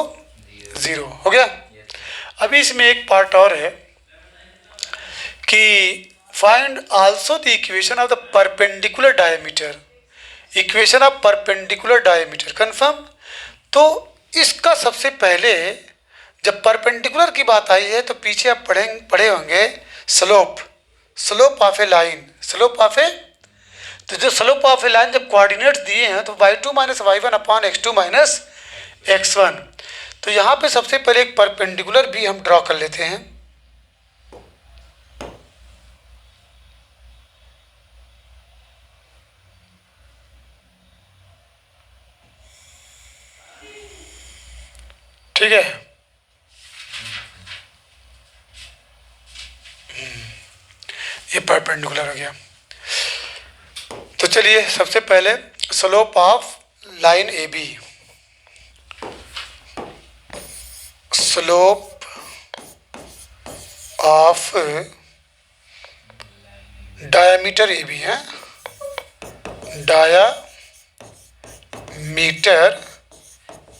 0 हो गया. अभी इसमें एक पार्ट और है कि find also the equation of the perpendicular diameter, equation of perpendicular diameter confirm. तो इसका सबसे पहले जब परपेंडिकुलर की बात आई है तो पीछे आप पढ़े होंगे slope, slope of a line, slope of a, तो जो स्लोप ऑफ ए लाइन जब कोऑर्डिनेट्स दिए हैं तो y2 minus y1 upon x2 minus x1, तो यहाँ पे सबसे पहले एक परपेंडिकुलर भी हम ड्रॉ कर लेते हैं। ठीक है, ये परपेंडिकुलर हो गया। तो चलिए सबसे पहले slope of line A B, slope of diameter A B है, diameter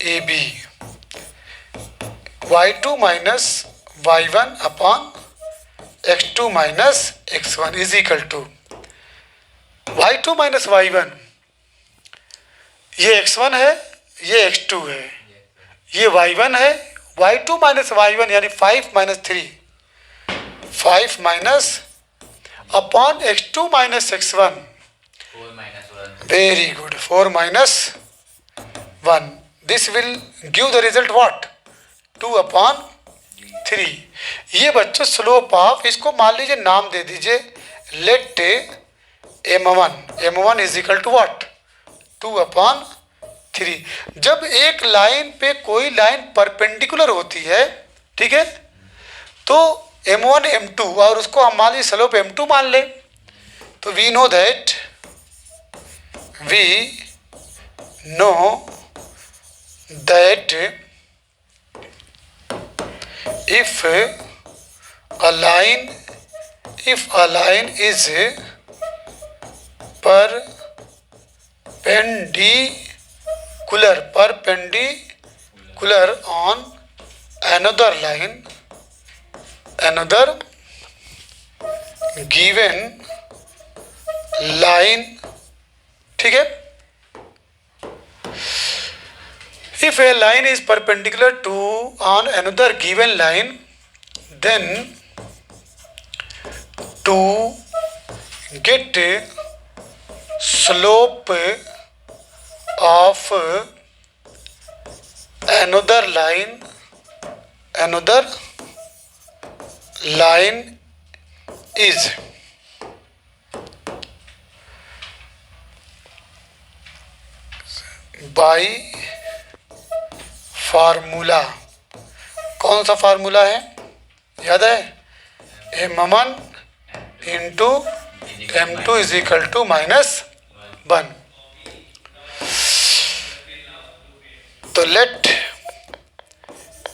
A B y2 minus y1 upon x2 minus x1 is equal to y2 minus y1, ये x1 है, ये x2 है, ये y1 है, y2 माइनस y1 यानी 5 minus 3, 5 minus upon x2 minus x1, 4 minus 1. Very good, 4 minus 1, this will give the result what, 2 upon 3। ये बच्चों slope of, इसको मान लीजिए नाम दे दीजिए, let m1, m1 is equal to what, 2 upon 3। जब एक लाइन पे कोई लाइन परपेंडिकुलर होती है, ठीक है, तो m1 m2 और उसको हम मान लीजिए स्लोप m2 मान लें, तो we know that if a line is perpendicular on another line, another given line, ठीक है, if a line is perpendicular to on another given line, then to get slope of another line is by formula, कौन सा formula है याद है, m1 into m2 is equal to -1। तो late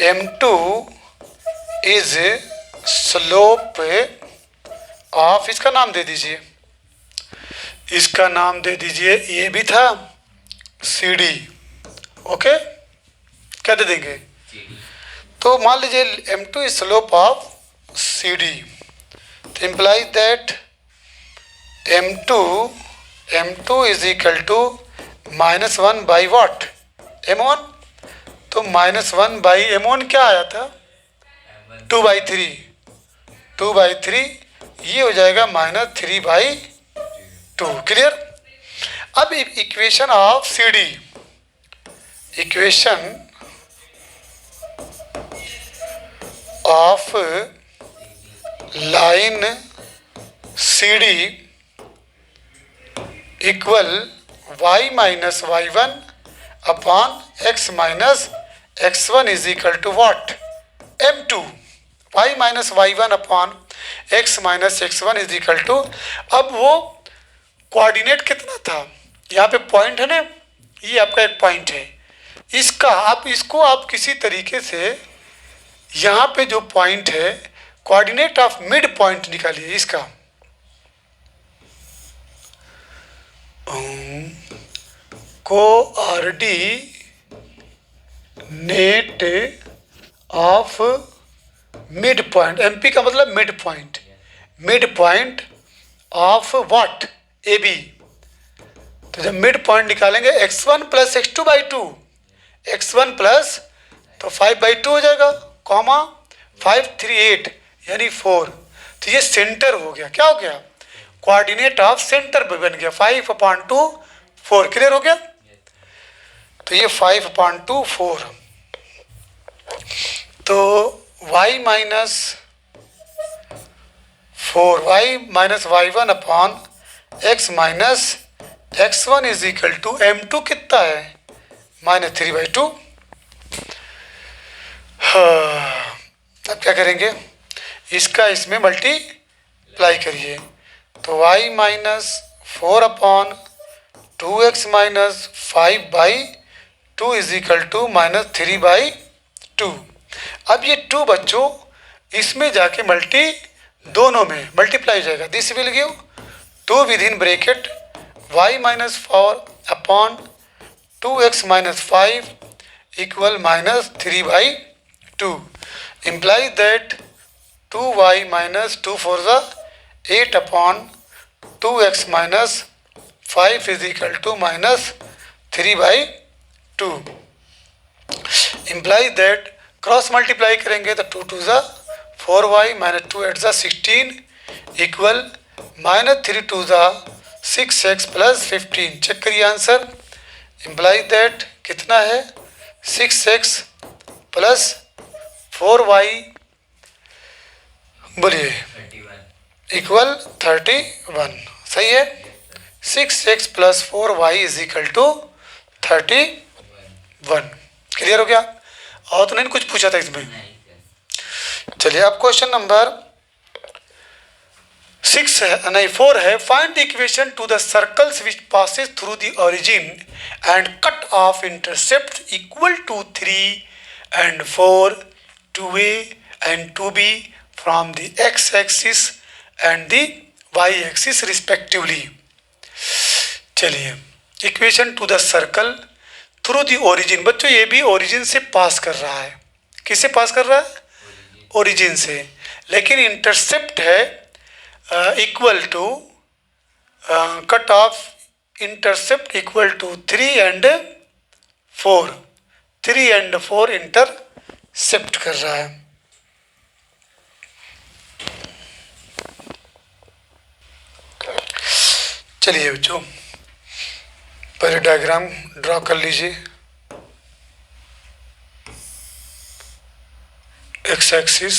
m2 is slope of, इसका नाम दे दीजिए, इसका नाम दे दीजिए, ये भी था CD, ओके, क्या दे देंगे, तो मान लीजिए m2 is slope of CD, तो implies that m2 is equal to -1 by what, m1, तो -1 बाई m1 क्या आया था, 2/3, 2/3, ये हो जाएगा -3/2, क्लियर। अब equation of CD, equation of line CD equal y minus y1 upon x minus x1 is equal to what, m2, y minus y1 upon x minus x1 is equal to, अब वो coordinate कितना था, यहाँ पे point है ना, ये आपका एक पॉइंट है, इसका आप किसी तरीके से यहाँ पे जो पॉइंट है, कोऑर्डिनेट ऑफ मिड पॉइंट निकालिए इसका, coordinate of mid point, MP का मतलब mid point, mid point of what, AB। तो जब मिड पॉइंट निकालेंगे x1 plus x2/2, x1 plus तो 5/2 हो जाएगा, कॉमा 5 3 8 यानी 4। तो ये सेंटर हो गया, क्या हो गया, कोऑर्डिनेट ऑफ सेंटर बन गया, 5/2 4। क्लियर हो गया। तो ये 5/2 4, तो y minus 4y minus y1 upon x minus x1 is equal to m2 कितना है, -3/2। अब क्या करेंगे, इसका इसमें मल्टीप्लाई करिए, तो y minus 4 upon 2x minus 5/2 is equal to -3/2। अब ये 2 बच्चों इसमें जाके दोनों में मल्टीप्लाई हो जाएगा, this will give 2 with in bracket y minus 4 upon 2x minus 5 equal -3/2 implies that 2y minus 2 4 8 upon 2x minus 5 is equal to -3/2 implies that cross multiply करेंगे तो 2 2 4y minus 2 8 16 equal -3 2 6x plus 15। Check करिए answer, implies that कितना है 6x plus 4y बोलिए equal 31। सही है, 6x plus 4y is equal to 31। Clear हो गया। और तो नहीं कुछ पूछा था इसमें। चलिए अब क्वेश्चन नंबर 6 है, नहीं 4 है। Find the equation to the circles which passes through the origin and cut off intercept equal to 3 and 4 2a and 2b from the x-axis and the y-axis respectively। चलिए equation to the circle through the origin, बच्चों ये भी origin से pass कर रहा है। किससे पास कर रहा है, ओरिजिन से, लेकिन इंटरसेप्ट है equal to cut off intercept equal to 3 and 4, 3 and 4 intercept कर रहा है। चलिए बच्चों पहले डायग्राम ड्रॉ कर लीजिए। एक्स एक्सिस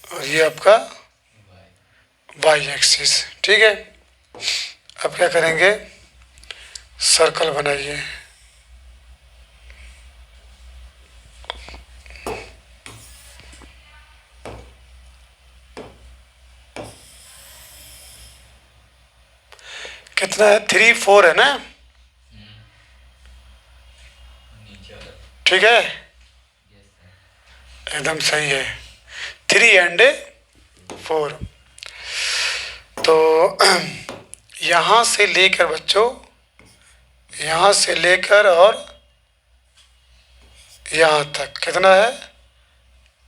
और ये आपका वाई एक्सिस, ठीक है। अब क्या करेंगे, सर्कल बनाइए। कितना है, 3 4 है ना, ठीक है, एकदम सही है, 3 and 4। तो यहाँ से लेकर बच्चों, यहाँ से लेकर और यहाँ तक कितना है,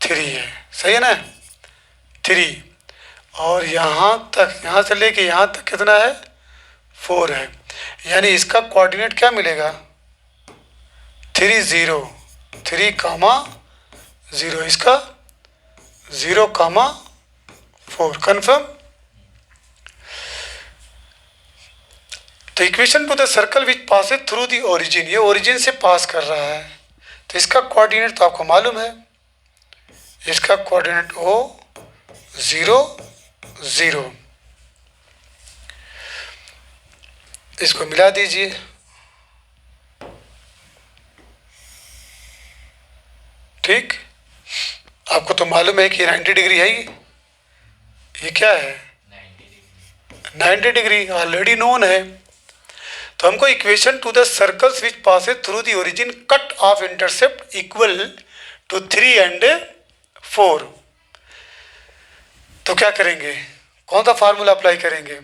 3 है, सही है ना, 3। और यहाँ तक, यहाँ से लेके यहाँ तक कितना है, 4 है। यानी इसका कोऑर्डिनेट क्या मिलेगा, 3 0 3 कामा 0, इसका 0 कामा 4। कन्फर्म। तो equation to the circle which passes through the origin, ये ओरिजिन से पास कर रहा है, तो इसका कोऑर्डिनेट तो आपको मालूम है, इसका कोऑर्डिनेट O 0 0। इसको मिला दीजिए, ठीक। आपको तो मालूम है कि 90 डिग्री है, ये क्या है, 90 डिग्री ऑलरेडी नोन है। तो हमको equation to the circles which passes through the origin cut off intercept equal to 3 and 4। तो क्या करेंगे, कौन सा फार्मूला अप्लाई करेंगे,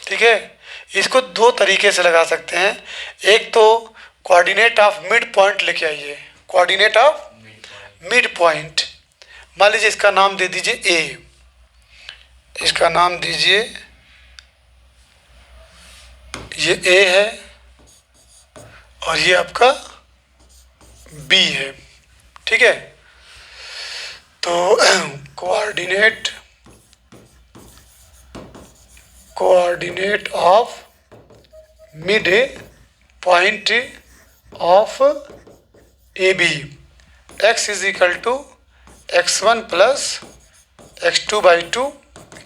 ठीक है। इसको 2 तरीके से लगा सकते हैं। एक तो कोऑर्डिनेट ऑफ मिड पॉइंट लेके आइए, कोऑर्डिनेट ऑफ मिड पॉइंट मान लीजिए इसका नाम दे दीजिए ए, इसका नाम दीजिए ये ए है और ये आपका बी है, ठीक है। तो coordinate of mid point of A B, X is equal to x1 plus x2/2,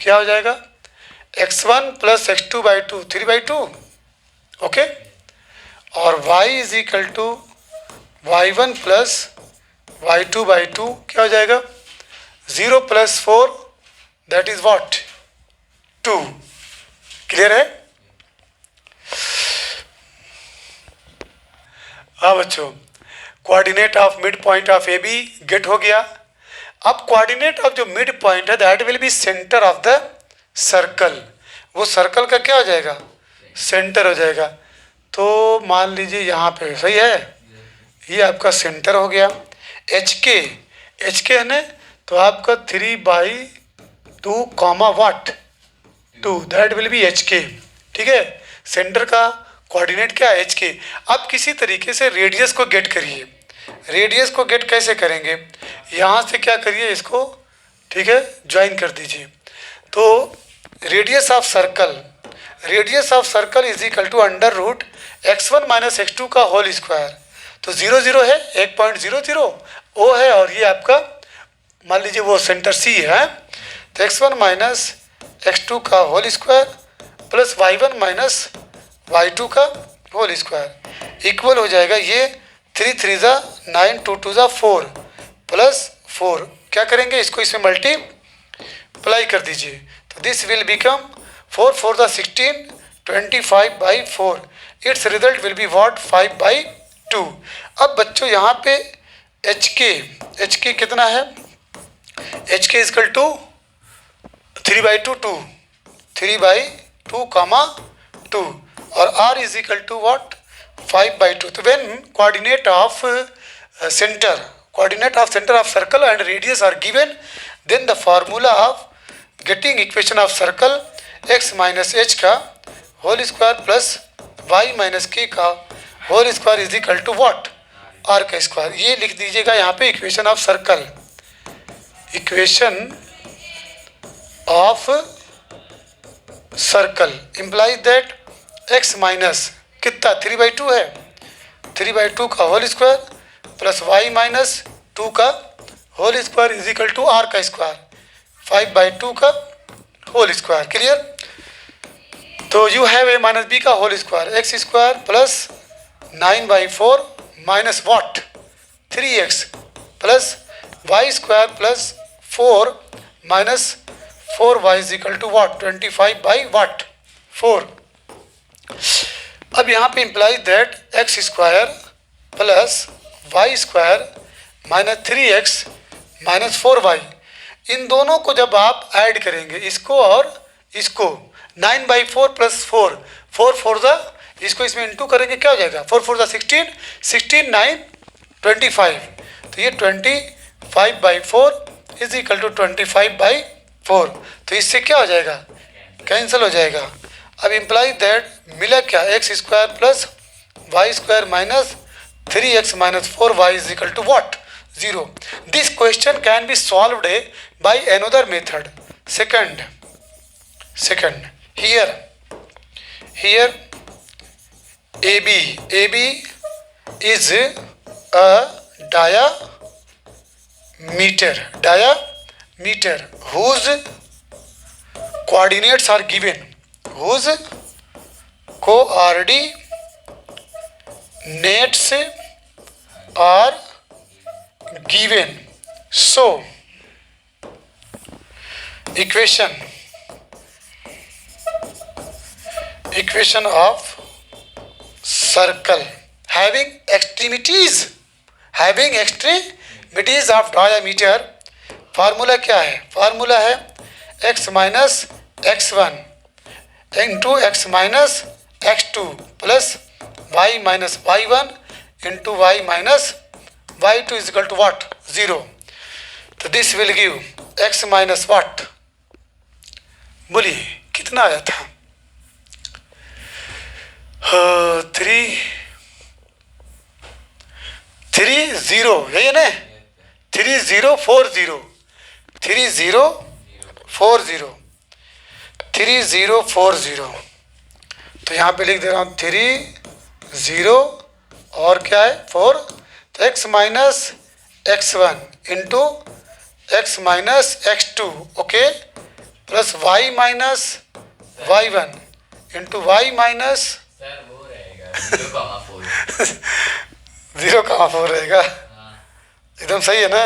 क्या हो जाएगा x1 प्लस x2/2 3/2, ओके। और y is equal to y1 plus y2/2, क्या हो जाएगा 0 plus 4 that is what 2, clear है। हाँ बच्चों, coordinate of mid point of A B get हो गया। अब कोऑर्डिनेट ऑफ जो मिड पॉइंट है that will be centre of the circle, वो सर्कल का क्या हो जाएगा सेंटर हो जाएगा। तो मान लीजिए यहाँ पे सही है, ये आपका सेंटर हो गया। एच के है ना, तो आपका 3/2 comma what 2 that will be H K, ठीक है। सेंटर का कोऑर्डिनेट क्या है एच के। अब किसी तरीके से रेडियस को गेट करिए। रेडियस को गेट कैसे करेंगे, यहाँ से क्या करिए इसको, ठीक है, ज्वाइन कर दीजिए। तो radius of circle is equal to under root x1 minus x2 का होल स्क्वायर। तो 0 0 है 1.00 ओ है, और ये आपका मान लीजिए वो सेंटर सी है। तो x1 माइनस x2 का whole square plus y1 minus y2 का होल स्क्वायर इक्वल हो जाएगा ये 3 3 ज़ा 9 2 2 ज़ा 4 प्लस 4, क्या करेंगे इसको इसमें मल्टीप्लाई कर दीजिए। तो दिस विल बिकम 4 4 ज़ा 16 25/4, it's result will be what 5/2। अब बच्चों यहाँ पे एच के कितना है, एच के इजकल टू 3/2 कॉमा 2 और r is equal to what 5/2। तो when coordinate of centre of circle and radius R given, then the formula of getting equation of circle x minus H का whole square plus y minus K का whole square is equal to what r का square. ये लिख दीजिएगा यहाँ पे equation of circle, equation of circle implies that x minus कितना 3/2 है, 3/2 का whole square plus y minus 2 का whole square is equal to r का स्क्वायर 5/2 का होल स्क्वायर, क्लियर। तो you have a minus b का whole square x square plus 9/4 minus what 3x plus y square plus 4 minus 4y is equal to what 25/4। अब यहाँ पे implies that x square plus y square minus 3x minus 4y, इन दोनों को जब आप add करेंगे इसको और इसको 9/4 प्लस 4 4 ज़ा इसको इसमें इंटू करेंगे, क्या हो जाएगा 4 ज़ा 16 16 9 25। तो ये 25/4 इज इक्वल टू 25/4। तो इससे क्या हो जाएगा कैंसिल हो जाएगा। अब इम्प्लाई दैट मिला क्या x square plus y square minus 3x minus 4y is equal to what 0। This question can be solved by another method. Second here AB is a diameter whose coordinates are given, whose coordinates are given. So equation of circle having extremities of diameter, formula क्या है, formula है x minus x1 into x minus x2 plus y minus y1 into y minus y2 is equal to what 0। तो this will give x minus what, बोलिए कितना आया था? 3 0, यही है ना? 3040 तो यहाँ पे लिख दे रहा हूँ 30 और क्या है 4, तो x minus x1 into x minus x2, okay, plus y minus y1 into y minus sir वो रहेगा 0,4। 0,4 रहेगा। हाँ, एकदम सही है ना?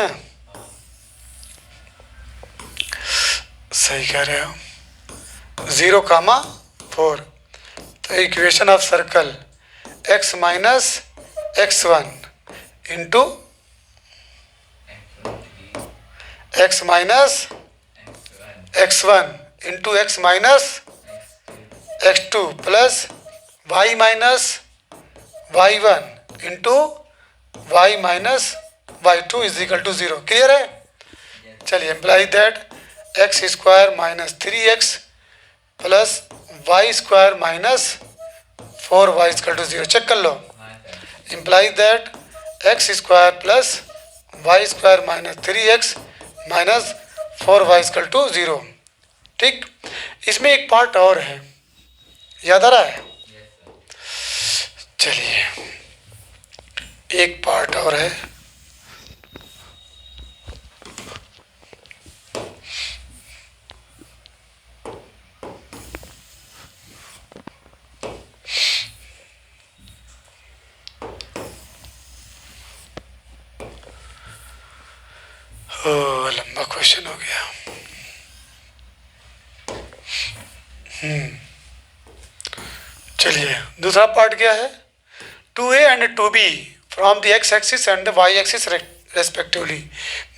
सही कह रहे हो, 0,4। तो equation of circle x minus x1 into x minus x1 into x minus x2 plus y minus y1 into y minus y2 is equal to 0। Clear है? चलिए, imply that x square minus 3x plus y square minus 4y equal to 0। Check कर लो। हाँ sir. Imply that x square plus y square minus 3x minus 4y equal to 0। ठीक, इसमें एक part और है, याद आ रहा है? Yes sir. चलिए, एक पार्ट और है। लंबा क्वेश्चन हो गया। चलिए, दूसरा पार्ट क्या है? 2a and 2b from the x axis and the y axis respectively.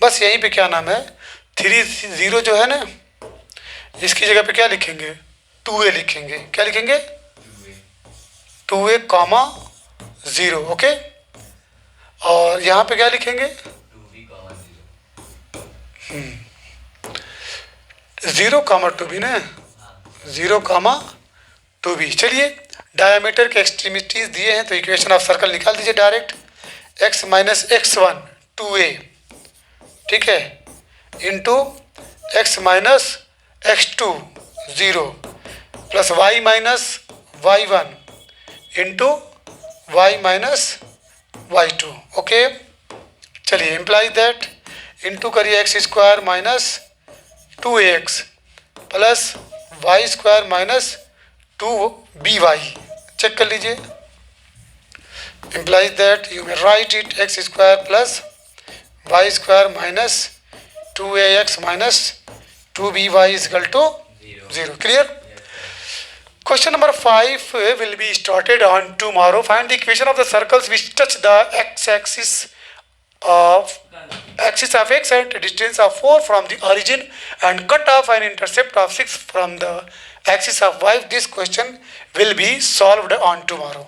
बस यहीं पे क्या नाम है, 3 0 जो है ना, इसकी जगह पे क्या लिखेंगे? 2a लिखेंगे। क्या लिखेंगे? 2a comma 0, okay. और यहाँ पे क्या लिखेंगे? 0,2b ना, 0,2b। चलिए, डायमीटर के एक्सट्रीमिटीज दिए हैं तो इक्वेशन ऑफ सर्कल निकाल दीजिए direct. x minus x1 2a, ठीक है, into x minus x2 0 plus y minus y1 into y minus y2, okay. चलिए, इम्प्लाई दैट इंटू करिए x square minus 2ax plus Y square minus 2by। Check कर लीजिए। implies that you may write it x square plus y square minus 2ax minus 2by is equal to 0. Clear? Question number 5 will be started on tomorrow. Find the equation of the circles which touch the x-axis of x at a distance of 4 from the origin and cut off an intercept of 6 from the axis of y. This question will be solved on tomorrow.